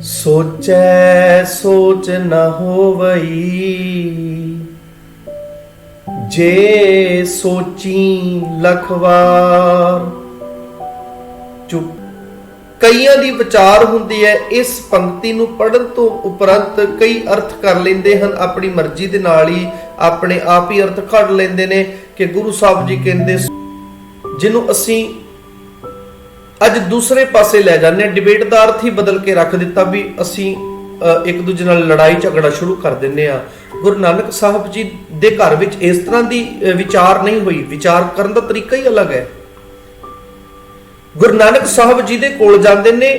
सोचै सोच न होवई, जे सोची लखवार। चुप। कईयां दी विचार हुंदी है इस पंक्ति नूं पढ़न तो उपरंत कई अर्थ कर लेंदे हन, अपनी मर्जी दे नाल ही अपने आप ही अर्थ कढ लेंदे ने कि गुरु साहब जी कहंदे, जिन्हों असीं अज दूसरे पासे लै जाने, डिबेट का अर्थ ही बदल के रख दिता भी असी एक दूजे नाल लड़ाई झगड़ा शुरू कर दिंदे आ। गुरु नानक साहब जी दे घर विच इस तरह की विचार नहीं हुई, विचार करन दा तरीका ही अलग है। गुरु नानक साहब जी दे कोल जांदे ने,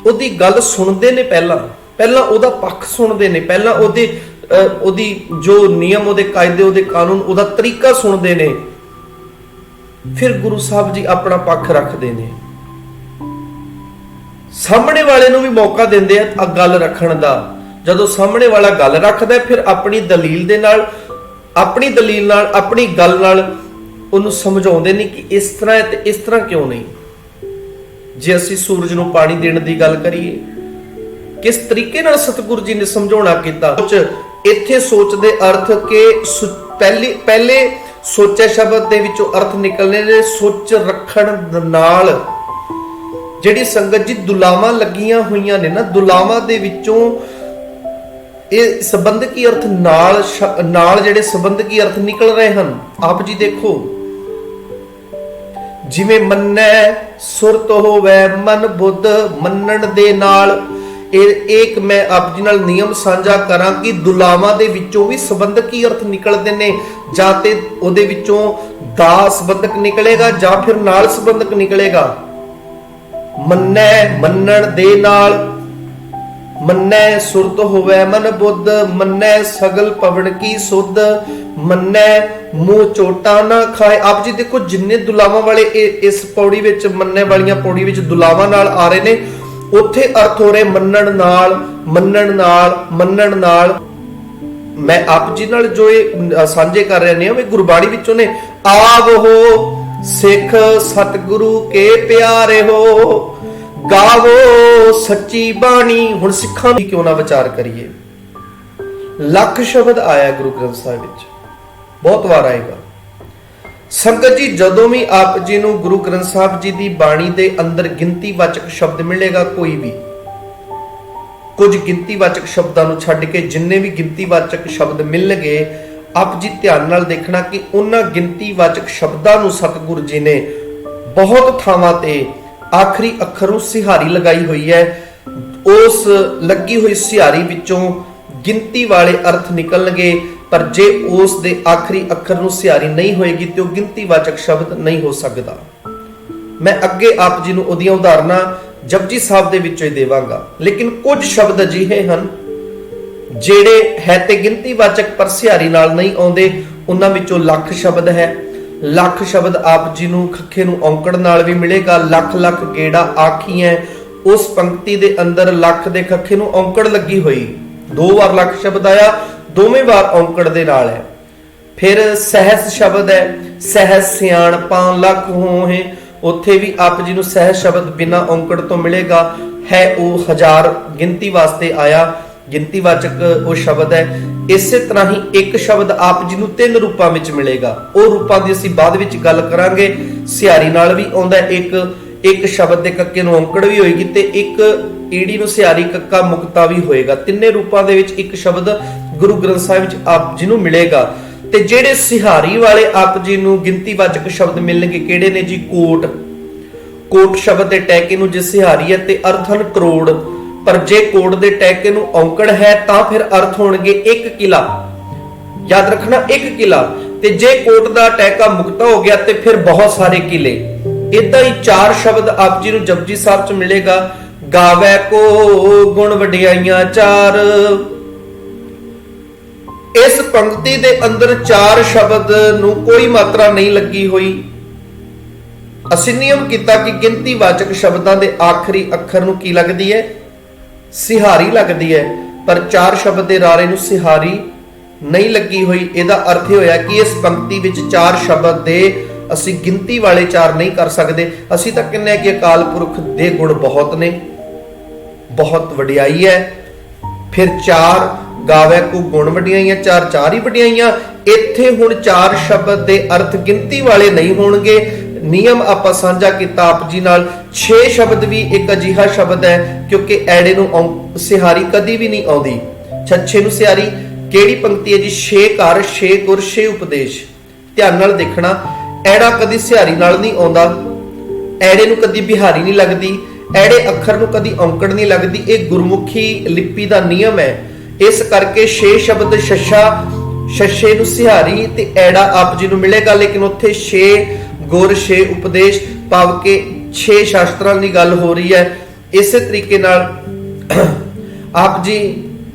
ओदी गल सुनदे ने, पहला ओदा पक्ष सुनदे ने, पहला ओदी जो नियम, ओदे कायदे, ओदे कानून, ओदा तरीका सुनदे ने, फिर गुरु साहब जी अपना पक्ष रखते हैं। सामने वाले नूं भी मौका देंदे आ गल रखण दा। जदों सामने वाला गल रखदा है, फिर अपनी दलील दे नाल, अपनी दलील नाल, अपनी गल नाल उहनूं समझाउंदे ने कि इस तरह है ते इस तरह क्यों नहीं। जे असीं सूरज नूं पानी देण दी गल करिए, किस तरीके नाल सतगुरु जी ने समझाउणा कीता। इत्थे सोच दे अर्थ के पहले सोचे शब्द दे विचों अर्थ निकलने ने सोच रखण नाल। जिहड़ी संगत जी दुलावां लगियां होईयां ने ना, दुलावां दे विचों ਇਹ ਸੰਬੰਧਕੀ अर्थ नाल ਜਿਹੜੇ ਸੰਬੰਧਕੀ अर्थ निकल रहे ਹਨ। आप जी देखो, जिवें मन्नै सुरत होवै मन बुद्ध, मन्नण दे नाल एक मैं आप जी नाल नियम साझा करां कि दुलावां दे विचों भी संबंधकी अर्थ निकलदे ने। जां ते ओदे विचों दा संबंधक निकलेगा जां फिर नाल संबंधक निकलेगा। मन्नै मन्नण दे नाल, मन्नै सुरत होवै मन बुद्ध, मन्नै सगल पवन की सुध, मन्नै मुंह चोटा ना खाए। आप जी देखो, जिन्ने दुलावां वाले इस पौड़ी विच, मन्ने वालियां पौड़ी विच दुलावां नाल आ रहे ने, उत्थे अर्थ हो रहे मन्नण नाल, मन्नण नाल, मन्नण नाल। मैं आप जी नाल जो ये साझे कर रहे ने, वे गुरबाणी विचों ने। आवो सिख सतगुरु के प्यारे हो, गावो सच्ची बाणी। हुण सिखां दी क्यों ना विचार करिए। लख शब्द आया गुरु ग्रंथ साहिब विच, बहुत बार आएगा। संगत जी, जदों भी आप जी नूं गुरु ग्रंथ साहिब जी दी बाणी दे अंदर गिनतीवाचक शब्द मिलेगा, कोई भी कुछ गिनतीवाचक शब्दां नूं छड्ड के जिन्ने भी गिनतीवाचक शब्द मिलणगे, आप जी ध्यान नाल देखना कि उन्हां गिनतीवाचक शब्दां नूं सतगुरु जी ने बहुत थावां ते आखिरी अखर नूं सिहारी लगाई हुई है। उस लगी हुई सिहारी विचों गिनती वाले अर्थ निकलणगे, पर जे उस दे आखिरी अखर नूं सिहारी नहीं होएगी तो गिनतीवाचक शब्द नहीं हो सकदा। मैं अगे आप जी नूं उहदियां उदाहरणां जपजी साहिब दे विचों ही देवांगा, लेकिन कुछ शब्द अजिहे हन ਜਿਹੜੇ है ते गिनतीवाचक पर सिहारी नाल नहीं आउंदे। उन्हां विचों लख शब्द है। लख शब्द आप जी नूं खखे नूं औंकड़ नाल भी मिलेगा। लख लख गेड़ा आखी है, उस पंक्ति दे अंदर लख दे खखे नूं औंकड़ लगी हुई, 2 बार लख शब्द आया, दोवें बार औंकड़ दे नाल है। फिर सहस शब्द है, सहस सियाणपां लख होहे, उत्थे भी आप जी नूं सहस शब्द बिना औंकड़ तो मिलेगा। है वो 1000 गिनती वास्ते आया, गिनतीवाचक वो शब्द है। इसे तरह ही एक शब्द आप जी नूं 3 रूपां विच मिलेगा। वो रूपां दी असीं बाद विच गल करांगे। सिहारी नाल भी आउंदा एक शब्द दे कक्के नूं औंकड़ भी होएगी ते एक ईड़ी नूं सिहारी कक्का मुक्ता भी होएगा। तिन्ने रूपां दे विच एक शब्द गुरु ग्रंथ साहिब विच आप जी नूं मिलेगा। ते जेड़े सिहारी वाले आप जी नूं गिनतीवाचक शब्द मिलणगे किहड़े ने जी? कोट। कोट शब्द दे टैके नूं जे सिहारी है ते अर्थ हन करोड़, पर जे कोट दे टैके नूं औंकड़ है तां फिर अर्थ होणगे 1 किला। याद रखना, 1 किला। ते जे कोट दा टैका मुक्ता हो गया ते फिर बहुत सारे किले। इदां ही 4 शब्द आप जी नूं जपजी साहिब च मिलेगा। गावै को गुण वडियाइयां 4। इस पंक्ति दे अंदर 4 शब्द नूं कोई मात्रा नहीं लगी हुई। असीं नियम कीता कि गिनतीवाचक शब्दां दे आखिरी अखर नूं की लगदी है? सिहारी लगती है, पर 4 शब्द के रारे नूं सिहारी नहीं लगी हुई। इहदा अर्थ होया कि इस पंक्ति विच 4 शब्द दे असीं गिनती वाले 4 नहीं कर सकते। असीं तां कहने कि अकाल पुरख दे गुण बहुत ने, बहुत वडियाई है। फिर 4 गावे को गुण वडियाइयां, 4 ही वडियाइयां। इत्थे हुण 4 शब्द दे अर्थ गिनती वाले नहीं होणगे। नियम आपां साझा कीता आप जी नाल। 6 शब्द भी एक अजिहा शब्द है क्योंकि ऐड़े नूं सिहारी कदी भी नहीं आउंदी। छच्छे नूं सिहारी किहड़ी पंक्ति है जी? 6 घर 6 गुर 6 उपदेश। ध्यान नाल देखना, ऐड़ा कदी सिहारी नाल नहीं आउंदा, ऐड़े नूं कदी बिहारी नहीं लगदी, ऐड़े अखर नूं कदी औंकड़ नहीं लगदी। ये गुरमुखी लिपि दा नियम है। इस करके 6 शब्द छछा, छछे नूं सिहारी ते ऐड़ा आप जी नूं मिलेगा, लेकिन उत्थे 6 गुर 6 उपदेश भाव के 6 शास्त्रां दी गल हो रही है। इस तरीके नाल आप जी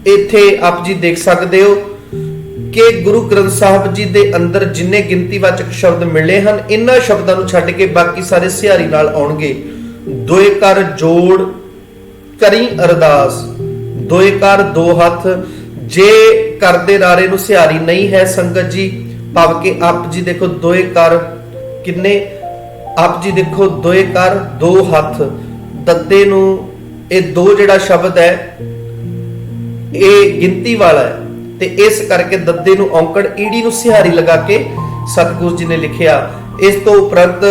इत्थे आप जी देख सकते हो कि गुरु ग्रंथ साहब जी दे अंदर जिन्ने गिनतीवाचक शब्द मिले हैं, इन्हां शब्दां नूं छड्ड के बाकी सारे सिहारी नाल आउणगे। दोए कर जोड़ करी अरदास, दोए कर 2 हथ। जे करदे रारे नूं सिहारी नहीं है संगत जी, भाव के आप जी देखो दोए कर किन्ने, आप जी देखो दोए कर 2 हथ, दद्दे नूं ये 2 जिहड़ा शब्द है ये गिनती वाला है, ते इस करके दद्दे नूं औंकड़, ईड़ी नूं सिहारी लगा के सतगुरु जी ने लिखिया। इस तो उपरंत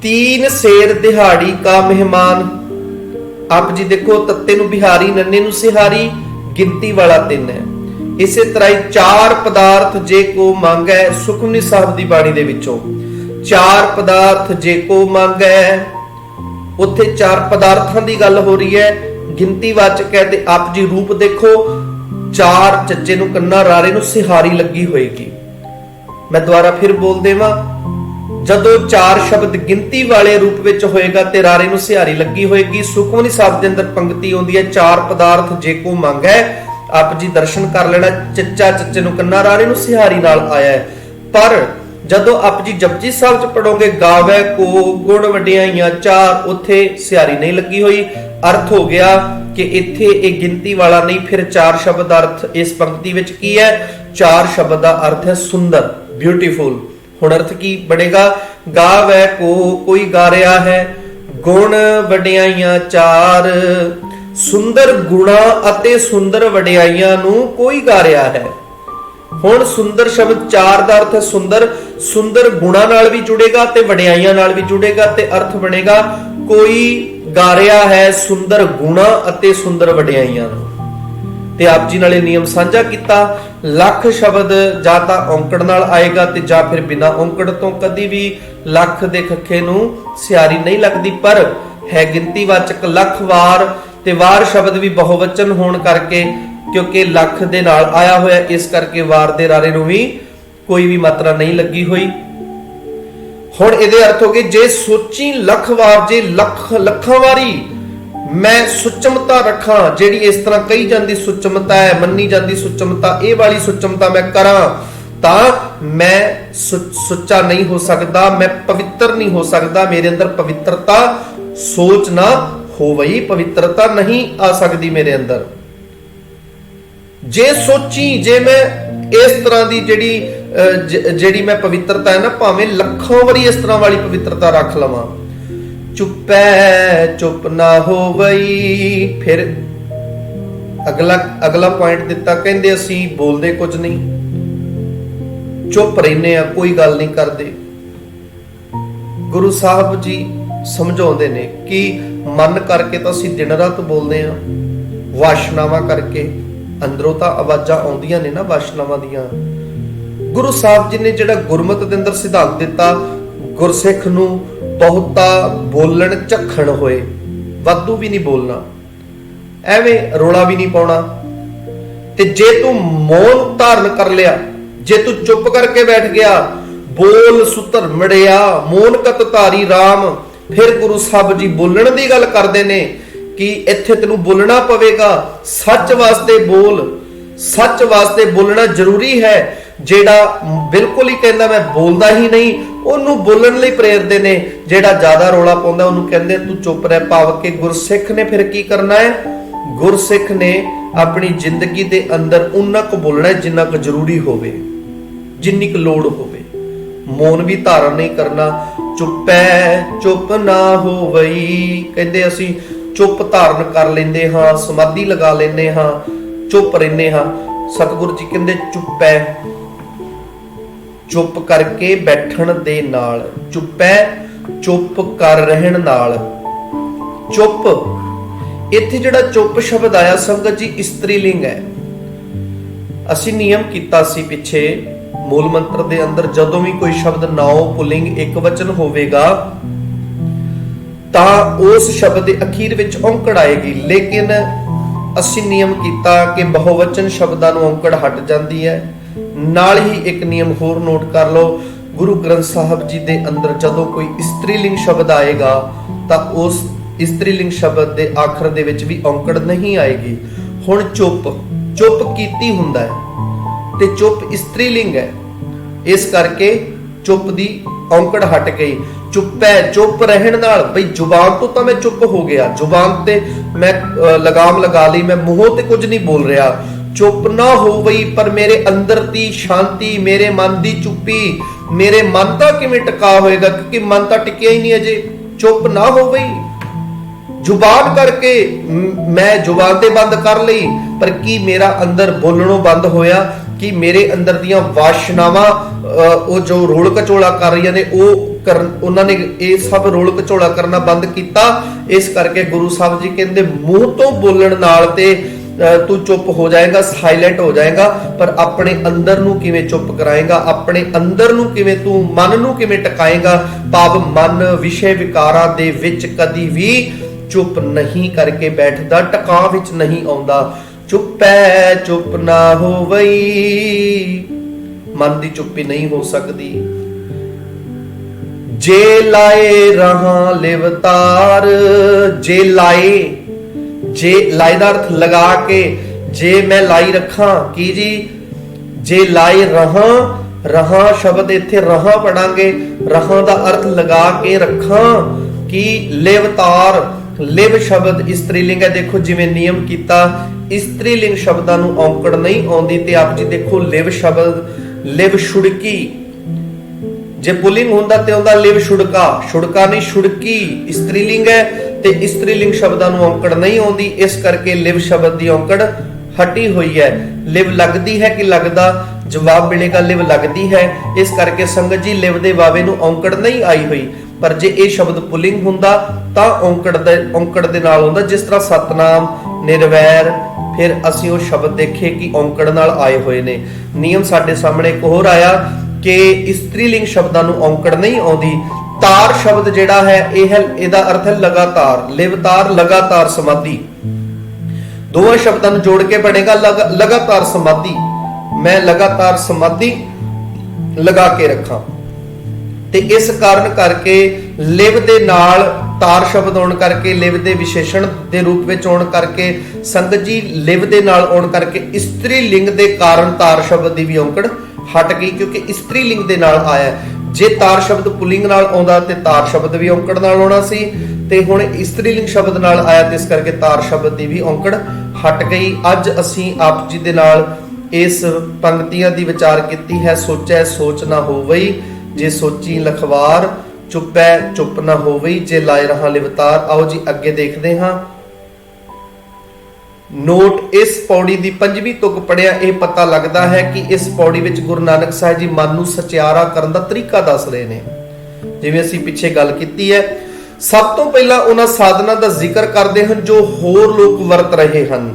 3 सेर दिहाड़ी का मेहमान, आप जी देखो तत्ते नूं बिहारी, नन्ने नूं सिहारी, गिनती वाला 3 है। इसे तरह ही 4 पदार्थ जे को मांगै, सुखमनी साहब दी बाणी दे विचों 4 पदार्थ जे को मांगै, उत्थे 4 पदार्थां दी गल हो रही है, गिनतीवाचक है। ते आप जी रूप देखो, 4 ਚੱਚੇ ਨੂੰ ਕੰਨਾ ਰਾਰੇ ਨੂੰ ਸਿਹਾਰੀ ਲੱਗੀ ਹੋਏਗੀ। मैं दोबारा फिर बोल देवां, ਜਦੋਂ 4 शब्द गिनती वाले रूप ਵਿੱਚ ਹੋਏਗਾ ਤੇ ਰਾਰੇ ਨੂੰ ਸਿਹਾਰੀ ਲੱਗੀ ਹੋਏਗੀ। ਸੁਖਮਨੀ ਸਾਹਿਬ ਦੇ ਅੰਦਰ ਪੰਕਤੀ ਆਉਂਦੀ ਹੈ 4 ਪਦਾਰਥ ਜੇ ਕੋ ਮੰਗੈ, ਆਪ ਜੀ ਦਰਸ਼ਨ ਕਰ ਲੈਣਾ, ਚੱਚਾ ਚੱਚੇ ਨੂੰ ਕੰਨਾ ਰਾਰੇ ਨੂੰ ਸਿਹਾਰੀ ਨਾਲ ਆਇਆ ਹੈ। ਪਰ ਜਦੋਂ ਆਪ ਜੀ ਜਪਜੀ ਸਾਹਿਬ ਚ ਪੜੋਗੇ ਗਾਵੇ ਕੋ ਗੁਣ ਵਡਿਆਈਆਂ 4, ਉੱਥੇ ਸਿਹਾਰੀ ਨਹੀਂ ਲੱਗੀ ਹੋਈ। अर्थ हो गया कि इत्थे एक गिनती वाला नहीं, फिर 4 शब्द अर्थ इस पंक्ति विच की है? 4 शब्द का अर्थ है सुंदर, ब्यूटीफुल। हुण अर्थ की बनेगा? गावे को कोई गा रहा है, गुण वडियाइयां 4, सुंदर गुणा अते सुंदर वडियाइयां नूं कोई गा रहा है। हुण सुंदर शब्द 4 का अर्थ है सुंदर, सुंदर गुणा नाल भी जुड़ेगा ते वडियाइयां नाल भी जुड़ेगा, ते अर्थ बनेगा कोई गा रहा है सुंदर गुणा अते सुंदर वडियाइयां नूं। ते आप जी नाले नियम साझा कीता, लख शब्द जां तां औंकड़ नाल आएगा ते जां फिर बिना औंकड़ तो कदी भी लख दे खखे नूं सिहारी नहीं लगदी, पर है गिनतीवाचक लख वार, ते वार शब्द भी बहुवचन होण करके क्योंकि लख दे नाल आया होया, इस करके वार दे रारे नूं भी कोई भी मात्रा नहीं लगी हुई। हुण इहदे अर्थ हो गए, जे सोची लख वार, जे लखां वारी मैं सुचमता रखां, जिहड़ी इस तरह कही जाती सुचमता है, मन्नी जाती सुचमता, ये वाली सुचमता मैं करां तां मैं सुच्चा नहीं हो सकता, मैं पवित्र नहीं हो सकता, मेरे अंदर पवित्रता सोच ना हो वही, पवित्रता नहीं आ सकती मेरे अंदर। जे सोची, जे मैं इस तरह की ਜਿਹੜੀ मैं पवित्रता है ना, भावें लखों वारी इस तरह वाली पवित्रता रख लवां, चुपै चुप ना हो वई। फिर अगला पॉइंट दिता, कहंदे असीं बोलदे कुछ नहीं, चुप रहने आ, कोई गल नहीं करदे। गुरु साहब जी समझाउंदे ने कि मन करके तो असीं दिन रात बोलदे आ, वाशनावां करके अंदरों तां आवाज़ां आउंदियां ने ना वाशनावां दियां। गुरु साहब जी ने जिहड़ा गुरमत दे अंदर सिद्धांत दिता, गुरसिख नूं बहुता बोलण झखण होए, वाधू भी नहीं बोलना, एवें रोला भी नहीं पाउणा। ते जे तू मौन धारण कर लिया, जे तू चुप करके बैठ गया, बोल सुतर मड़िया मौन कत धारी राम, फिर गुरु साहब जी बोलण दी गल करदे ने कि इत्थे तैनूं बोलना पवेगा, सच वास्ते बोल, सच वास्ते बोलना जरूरी है। जेड़ा बिल्कुल ही कहंदा मैं बोलदा ही नहीं, ਉਹਨੂੰ बोलण लई प्रेरदे ने, जेड़ा ज्यादा रौला पाउंदा ਉਹਨੂੰ ਕਹਿੰਦੇ तू चुप रह। भाव के गुरसिख ने फिर की करना है? गुरसिख ने अपनी जिंदगी दे अंदर उन्ना को बोलना है जिन्ना को जरूरी होवे, जिन्नी को लोड़ होवे, मौन भी धारण नहीं करना। चुपै चुप ना होवई, कहंदे असीं ਚੁੱਪ ਧਾਰਨ ਕਰ ਲੈਂਦੇ ਹਾਂ, ਸਮਾਧੀ ਲਗਾ ਲੈਂਦੇ ਹਾਂ, ਚੁੱਪ ਰਹਿੰਦੇ ਹਾਂ। ਸਤਿਗੁਰੂ ਜੀ ਕਹਿੰਦੇ ਚੁੱਪੈ, ਚੁੱਪ ਕਰਕੇ ਬੈਠਣ ਦੇ ਨਾਲ, ਚੁੱਪੈ ਚੁੱਪ ਕਰ ਰਹਿਣ ਨਾਲ। ਚੁੱਪ, ਇੱਥੇ ਜਿਹੜਾ ਚੁੱਪ ਸ਼ਬਦ ਆਇਆ ਸੰਗਤ ਜੀ ਇਸਤਰੀ ਲਿੰਗ ਹੈ। ਅਸੀਂ ਨਿਯਮ ਕੀਤਾ ਸੀ ਪਿੱਛੇ ਮੂਲ ਮੰਤਰ ਦੇ ਅੰਦਰ, ਜਦੋਂ ਵੀ ਕੋਈ ਸ਼ਬਦ ਨਾਉ ਪੁਲਿੰਗ ਇੱਕ ਵਚਨ ਹੋਵੇਗਾ ਤਾਂ ਉਸ ਸ਼ਬਦ ਦੇ ਅਖੀਰ ਵਿੱਚ ਔਂਕੜ ਆਏਗੀ। ਲੇਕਿਨ ਅਸੀਂ ਨਿਯਮ ਕੀਤਾ ਕਿ ਬਹੁਵਚਨ ਸ਼ਬਦਾਂ ਨੂੰ ਔਂਕੜ ਹਟ ਜਾਂਦੀ ਹੈ। ਨਾਲ ਹੀ ਇੱਕ ਨਿਯਮ ਹੋਰ ਨੋਟ ਕਰ ਲਓ, ਗੁਰੂ ਗ੍ਰੰਥ ਸਾਹਿਬ ਜੀ ਦੇ ਅੰਦਰ ਜਦੋਂ ਕੋਈ ਇਸਤਰੀ ਲਿੰਗ ਸ਼ਬਦ ਆਏਗਾ ਤਾਂ ਉਸ ਇਸਤਰੀ ਲਿੰਗ ਸ਼ਬਦ ਦੇ ਆਖਰ ਦੇ ਵਿੱਚ ਵੀ ਔਂਕੜ ਨਹੀਂ ਆਏਗੀ। ਹੁਣ ਚੁੱਪ, ਚੁੱਪ ਕੀਤੀ ਹੁੰਦਾ ਹੈ ਤੇ ਚੁੱਪ ਇਸਤਰੀ ਲਿੰਗ ਹੈ, ਇਸ ਕਰਕੇ ਚੁੱਪ ਦੀ ਔਂਕੜ ਹਟ ਗਈ। ਚੁੱਪੈ, ਚੁੱਪ ਰਹਿਣ ਨਾਲ, ਬਈ ਜ਼ੁਬਾਨ ਤੋਂ ਤਾਂ ਮੈਂ ਚੁੱਪ ਹੋ ਗਿਆ, ਜ਼ੁਬਾਨ ਤੇ ਮੈਂ ਲਗਾਮ ਲਗਾ ਲਈ, ਮੈਂ ਮੂੰਹੋਂ ਤੇ ਕੁਝ ਨਹੀਂ ਬੋਲ ਰਿਹਾ। ਚੁੱਪ ਨਾ ਹੋ ਬਈ, ਪਰ ਮੇਰੇ ਅੰਦਰ ਦੀ ਸ਼ਾਂਤੀ, ਮੇਰੇ ਮਨ ਦੀ ਚੁੱਪੀ, ਮੇਰੇ ਮਨ ਦਾ ਕਿਵੇਂ ਟਿਕਾ ਹੋਏਗਾ, ਕਿਉਂਕਿ ਮਨ ਤਾਂ ਟਿਕਿਆ ਹੀ ਨਹੀਂ ਅਜੇ। ਚੁੱਪ ਨਾ ਹੋ ਬਈ, ਜ਼ੁਬਾਨ ਕਰਕੇ ਮੈਂ ਜ਼ੁਬਾਨ ਤੇ ਬੰਦ ਕਰ ਲਈ, ਪਰ ਕੀ ਮੇਰਾ ਅੰਦਰ ਬੋਲਣੋਂ ਬੰਦ ਹੋਇਆ? ਕਿ ਮੇਰੇ ਅੰਦਰ ਦੀਆਂ ਵਾਸ਼ਨਾਵਾਂ ਉਹ ਜੋ ਰੋਲ ਕਚੋਲਾ ਕਰ ਰਹੀਆਂ ਨੇ, ਉਹਨਾਂ ਨੇ ਇਹ ਸਭ ਰੋਲ ਕਚੋਲਾ ਕਰਨਾ ਬੰਦ ਕੀਤਾ। ਇਸ ਕਰਕੇ ਗੁਰੂ ਸਾਹਿਬ ਜੀ ਕਹਿੰਦੇ ਮੂੰਹ ਤੋਂ ਬੋਲਣ ਨਾਲ ਤੇ ਤੂੰ ਚੁੱਪ ਹੋ ਜਾਏਗਾ, ਸਾਇਲੈਂਟ ਹੋ ਜਾਏਗਾ, ਪਰ ਆਪਣੇ ਅੰਦਰ ਨੂੰ ਕਿਵੇਂ ਚੁੱਪ ਕਰਾਏਗਾ, ਆਪਣੇ ਅੰਦਰ ਨੂੰ ਕਿਵੇਂ ਤੂੰ ਮਨ ਨੂੰ ਕਿਵੇਂ ਟਿਕਾਏਗਾ? ਭਾਵ ਮਨ ਵਿਸ਼ੇ ਵਿਕਾਰਾਂ ਦੇ ਵਿੱਚ ਕਦੀ ਵੀ ਚੁੱਪ ਨਹੀਂ ਕਰਕੇ ਬੈਠਦਾ, ਟਿਕਾ ਵਿੱਚ ਨਹੀਂ ਆਉਂਦਾ। ਚੁੱਪੈ ਚੁੱਪ ਨਾ ਹੋਵਈ, ਮਨ ਦੀ ਚੁੱਪੀ ਨਹੀਂ ਹੋ ਸਕਦੀ। ਜੇ ਲਾਏ ਰਹਾ ਲਿਵਤਾਰ, ਜੇ ਲਾਏ, ਜੇ ਲਾਏ ਦਾ ਅਰਥ ਲਗਾ ਕੇ, ਜੇ ਮੈਂ ਲਾਈ ਰੱਖਾਂ, ਕੀ ਜੀ? ਜੇ ਲਾਏ ਰਹਾ, ਰਹਾ ਸ਼ਬਦ ਇੱਥੇ ਰਹਾ ਪੜਾਂਗੇ, ਰਹਾ ਦਾ ਅਰਥ ਲਗਾ ਕੇ ਰੱਖਾਂ। ਕੀ ਲਿਵਤਾਰ, ਲਿਵ ਸ਼ਬਦ ਇਸਤਰੀ ਲਿੰਗ ਹੈ। ਦੇਖੋ ਜਿਵੇਂ ਨਿਯਮ ਕੀਤਾ, ਇਸਤਰੀ ਲਿੰਗ ਸ਼ਬਦਾਂ ਨੂੰ ਔਂਕੜ ਨਹੀਂ ਆਉਂਦੀ, ਤੇ ਆਪ ਜੀ ਦੇਖੋ ਲਿਵ ਸ਼ਬਦ, ਲਿਵ ਛੁੜਕੀ, ਜੇ ਪੁਲਿੰਗ ਹੁੰਦਾ ਤੇ ਉਹਦਾ ਲਿਵ ਛੁੜਕਾ, ਛੁੜਕਾ ਨਹੀਂ ਛੁੜਕੀ, ਇਸਤਰੀ ਲਿੰਗ ਹੈ ਤੇ ਇਸਤਰੀ ਲਿੰਗ ਸ਼ਬਦਾਂ ਨੂੰ ਔਂਕੜ ਨਹੀਂ ਆਉਂਦੀ, ਇਸ ਕਰਕੇ ਲਿਵ ਸ਼ਬਦ ਦੀ ਔਂਕੜ ਹਟੀ ਹੋਈ ਹੈ। ਲਿਵ ਲੱਗਦੀ ਹੈ ਕਿ ਲੱਗਦਾ? ਜਵਾਬ ਮਿਲੇਗਾ ਲਿਵ ਲੱਗਦੀ ਹੈ। ਇਸ ਕਰਕੇ ਸੰਗਤ ਜੀ ਲਿਵ ਦੇ ਵਾਵੇ ਨੂੰ ਔਂਕੜ ਨਹੀਂ ਆਈ ਹੋਈ, ਪਰ ਜੇ ਇਹ ਸ਼ਬਦ ਪੁਲਿੰਗ ਹੁੰਦਾ ਤਾਂ ਔਂਕੜ ਦੇ ਨਾਲ ਹੁੰਦਾ। ਜਿਸ ਤਰ੍ਹਾਂ ਸਤਨਾਮ, ਨਿਰਵੈਰ, ਫਿਰ ਅਸੀਂ ਉਹ ਸ਼ਬਦ ਦੇਖੇ ਕਿ ਔਂਕੜ ਨਾਲ ਆਏ ਹੋਏ ਨੇ। ਨਿਯਮ ਸਾਡੇ ਸਾਹਮਣੇ ਇੱਕ ਹੋਰ ਆਇਆ ਕਿ ਇਸਤਰੀ ਲਿੰਗ ਸ਼ਬਦਾਂ ਨੂੰ ਔਂਕੜ ਨਹੀਂ ਆਉਂਦੀ। ਤਾਰ ਸ਼ਬਦ ਜਿਹੜਾ ਹੈ ਇਹਦਾ ਅਰਥ ਹੈ ਲਗਾਤਾਰ, ਲਿਵਤਾਰ ਲਗਾਤਾਰ ਸਮਾਧੀ। ਦੋਵਾਂ ਸ਼ਬਦਾਂ ਨੂੰ ਜੋੜ ਕੇ ਬਣੇਗਾ ਲਗਾਤਾਰ ਸਮਾਧੀ। ਮੈਂ ਲਗਾਤਾਰ ਸਮਾਧੀ ਲਗਾ ਕੇ ਰੱਖਾਂ, ਤੇ ਇਸ ਕਾਰਨ ਕਰਕੇ ਲਿਵ ਦੇ ਨਾਲ ਤਾਰ ਸ਼ਬਦ ਆਉਣ ਕਰਕੇ, ਲਿਵ ਦੇ ਵਿਸ਼ੇਸ਼ਣ ਦੇ ਰੂਪ ਵਿੱਚ ਆਉਣ ਕਰਕੇ, ਸੰਗਤ ਜੀ ਲਿਵ ਦੇ ਨਾਲ ਆਉਣ ਕਰਕੇ ਇਸਤਰੀ ਲਿੰਗ ਦੇ ਕਾਰਨ ਤਾਰ ਸ਼ਬਦ ਦੀ ਵੀ ਔਂਕੜ ਹਟ ਗਈ, ਕਿਉਂਕਿ ਇਸਤਰੀ ਲਿੰਗ ਦੇ ਨਾਲ ਆਇਆ। ਜੇ ਤਾਰ ਸ਼ਬਦ ਪੁਲਿੰਗ ਨਾਲ ਆਉਂਦਾ ਤੇ ਤਾਰ ਸ਼ਬਦ ਵੀ ਔਂਕੜ ਨਾਲ ਆਉਣਾ ਸੀ, ਤੇ ਹੁਣ ਇਸਤਰੀ ਲਿੰਗ ਸ਼ਬਦ ਨਾਲ ਆਇਆ ਤੇ ਇਸ ਕਰਕੇ ਤਾਰ ਸ਼ਬਦ ਦੀ ਵੀ ਔਂਕੜ ਹਟ ਗਈ। ਅੱਜ ਅਸੀਂ ਆਪ ਜੀ ਦੇ ਨਾਲ ਇਸ ਪੰਕਤੀਆਂ ਦੀ ਵਿਚਾਰ ਕੀਤੀ ਹੈ। ਸੋਚੈ ਸੋਚ ਨਾ ਹੋਵਈ, ਜੇ ਸੋਚੀ ਲਖਵਾਰ, ਚੁੱਪੈ ਚੁੱਪ ਨਾ ਹੋਵਈ, ਜੇ ਲਾਏ ਰਹਾ ਲਿਵਤਾਰ। ਆਓ ਜੀ ਅੱਗੇ ਦੇਖਦੇ ਹਾਂ। ਨੋਟ, ਇਸ ਪੌੜੀ ਦੀ 5ਵੀਂ ਤੁਕ ਪੜਿਆ ਇਹ ਪਤਾ ਲੱਗਦਾ ਹੈ ਕਿ ਇਸ ਪੌੜੀ ਵਿੱਚ ਗੁਰੂ ਨਾਨਕ ਸਾਹਿਬ ਜੀ ਮਨ ਨੂੰ ਸਚਿਆਰਾ ਕਰਨ ਦਾ ਤਰੀਕਾ ਦੱਸ ਰਹੇ ਨੇ। ਜਿਵੇਂ ਅਸੀਂ ਪਿੱਛੇ ਗੱਲ ਕੀਤੀ ਹੈ, ਸਭ ਤੋਂ ਪਹਿਲਾਂ ਉਹਨਾਂ ਸਾਧਨਾਂ ਦਾ ਜ਼ਿਕਰ ਕਰਦੇ ਹਨ ਜੋ ਹੋਰ ਲੋਕ ਵਰਤ ਰਹੇ ਹਨ,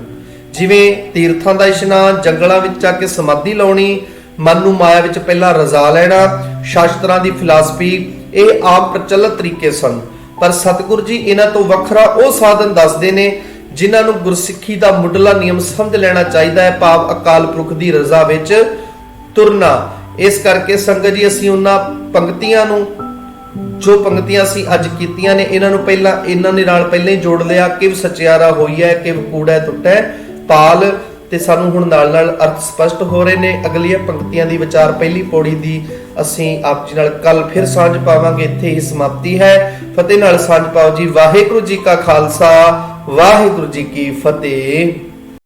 ਜਿਵੇਂ ਤੀਰਥਾਂ ਦਾ ਇਸ਼ਨਾਨ, ਜੰਗਲਾਂ ਵਿੱਚ ਜਾ ਕੇ ਸਮਾਧੀ ਲਾਉਣੀ, ਮਨ ਨੂੰ ਮਾਇਆ ਵਿੱਚ ਪਹਿਲਾਂ ਰਜ਼ਾ ਲੈਣਾ, ਸ਼ਾਸਤਰਾਂ ਦੀ ਫਿਲਾਸਫੀ। ਇਹ ਆਮ ਪ੍ਰਚਲਿਤ ਤਰੀਕੇ ਸਨ, ਪਰ ਸਤਿਗੁਰੂ ਜੀ ਇਹਨਾਂ ਤੋਂ ਵੱਖਰਾ ਉਹ ਸਾਧਨ ਦੱਸਦੇ ਨੇ ਜਿਨ੍ਹਾਂ ਨੂੰ ਗੁਰਸਿੱਖੀ ਦਾ ਮੁੱਢਲਾ ਨਿਯਮ ਸਮਝ ਲੈਣਾ ਚਾਹੀਦਾ ਹੈ, ਭਾਵ ਅਕਾਲ ਪੁਰਖ ਦੀ ਰਜ਼ਾ ਵਿੱਚ ਤੁਰਨਾ। ਇਸ ਕਰਕੇ ਸੰਗਤ ਜੀ ਅਸੀਂ ਉਹਨਾਂ ਪੰਕਤੀਆਂ ਨੂੰ, ਜੋ ਪੰਕਤੀਆਂ ਅਸੀਂ ਅੱਜ ਕੀਤੀਆਂ ਨੇ, ਇਹਨਾਂ ਨੂੰ ਇਹਨਾਂ ਦੇ ਨਾਲ ਪਹਿਲਾਂ ਹੀ ਜੋੜ ਲਿਆ। ਕਿਵ ਸਚਿਆਰਾ ਹੋਈ ਹੈ, ਕਿਵ ਕੂੜਾ ਟੁੱਟੈ ਪਾਲ, ਤੇ ਸਾਨੂੰ ਹੁਣ ਨਾਲ ਨਾਲ ਅਰਥ ਸਪਸ਼ਟ ਹੋ ਰਹੇ ਨੇ। ਅਗਲੀਆਂ ਪੰਕਤੀਆਂ ਦੀ ਵਿਚਾਰ ਪਹਿਲੀ ਪੌੜੀ ਦੀ ਅਸੀਂ ਆਪ ਜੀ ਨਾਲ ਕੱਲ ਫਿਰ ਸਾਂਝ ਪਾਵਾਂਗੇ। ਇੱਥੇ ਹੀ ਸਮਾਪਤੀ ਹੈ। ਫਤਿਹ ਨਾਲ ਸਾਂਝ ਪਾਓ ਜੀ। ਵਾਹਿਗੁਰੂ ਜੀ ਕਾ ਖਾਲਸਾ, ਵਾਹਿਗੁਰੂ ਜੀ ਕੀ ਫਤਿਹ।